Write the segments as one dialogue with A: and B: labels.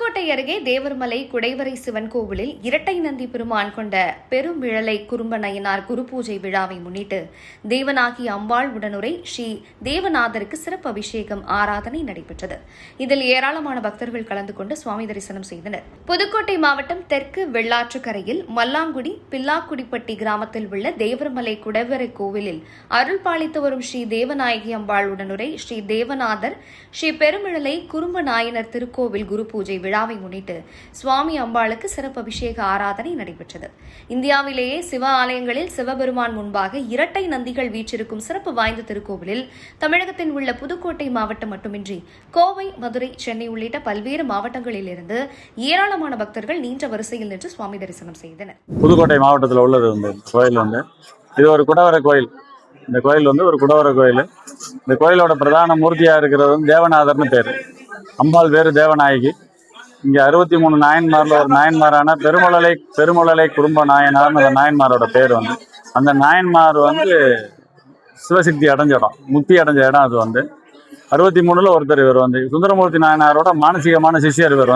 A: புதுக்கோட்டை அருகே தேவர்மலை குடைவரை சிவன் கோவிலில் இரட்டை நந்தி பெருமான் கொண்ட பெருமிழலை குறும்ப நயனார் குரு பூஜை விழாவை முன்னிட்டு தேவனாகி அம்பாள் உடனுரை ஸ்ரீ தேவநாதருக்கு சிறப்பு அபிஷேகம் ஆராதனை நடைபெற்றது. இதில் ஏராளமான பக்தர்கள் கலந்து கொண்டு சுவாமி தரிசனம் செய்தனர். புதுக்கோட்டை மாவட்டம் தெற்கு வெள்ளாற்றுக்கரையில் மல்லாங்குடி பில்லாக்குடிப்பட்டி கிராமத்தில் உள்ள தேவர்மலை குடைவரை கோவிலில் அருள் பாலித்து வரும் ஸ்ரீ தேவநாயகி அம்பாள் உடனுரை ஸ்ரீ தேவநாதர் ஸ்ரீ பெருமிழலை குறும்ப நாயனர் திருக்கோவில் குரு பூஜை விழாவை முன்னிட்டு சுவாமி அம்பாளுக்கு சிறப்பு அபிஷேக ஆராதனை நடைபெற்றது. இந்தியாவிலேயே சிவ ஆலயங்களில் சிவபெருமான் முன்பாக இரட்டை நந்திகள் வீற்றிருக்கும் சிறப்பு வாய்ந்த திருக்கோவிலில் தமிழகத்தில் உள்ள புதுக்கோட்டை மாவட்டம் மட்டுமின்றி கோவை, மதுரை, சென்னை உள்ளிட்ட பல்வேறு மாவட்டங்களில் இருந்து ஏராளமான பக்தர்கள் நீண்ட வரிசையில் நின்று சுவாமி தரிசனம் செய்தனர்.
B: புதுக்கோட்டை மாவட்டத்தில் உள்ளது கோயில் இது ஒரு குடவர கோயில். இந்த கோயில் ஒரு குடவர கோயில். இந்த கோயிலோட பிரதான மூர்த்தியா இருக்கிறது தேவநாதர்னு பேர். அம்பாள் வேறு தேவநாயகி. இங்க 63 நாயன்மார்ல ஒரு நாயன்மாரான பெருமுழலை குறும்ப நாயனார்னு அந்த நாயன்மாரோட பேர். அந்த நாயன்மார் சிவசக்தி அடைஞ்ச இடம், முக்தி அடைஞ்ச இடம். அது 63ல ஒருத்தர் இவர் சுந்தரமூர்த்தி நாயனாரோட மானசீகமான சிஷியர். இவர்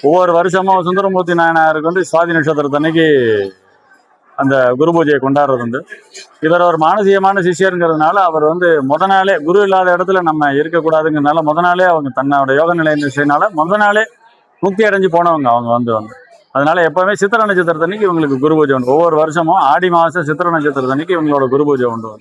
B: ஒவ்வொரு வருஷமும் சுந்தரமூர்த்தி நாயனாருக்கு சுவாதி நட்சத்திரத்தன்னைக்கு அந்த குரு பூஜையை கொண்டாடுறது இவர் ஒரு மானசீகமான சிஷியருங்கிறதுனால அவர் முத நாளே, குரு இல்லாத இடத்துல நம்ம இருக்கக்கூடாதுங்கிறதுனால முத நாளே அவங்க தன்னோட யோக நிலை செய்யனால முத நாளே முக்தி அடைஞ்சு போனவங்க அவங்க அதனால எப்பவுமே சித்திர நட்சத்திரத்தன்னைக்கு இவங்களுக்கு குரு பூஜை உண்டு. ஒவ்வொரு வருஷமும் ஆடி மாசம் சித்திர நட்சத்திரத்தன்னைக்கு இவங்களோட குரு பூஜை உண்டு.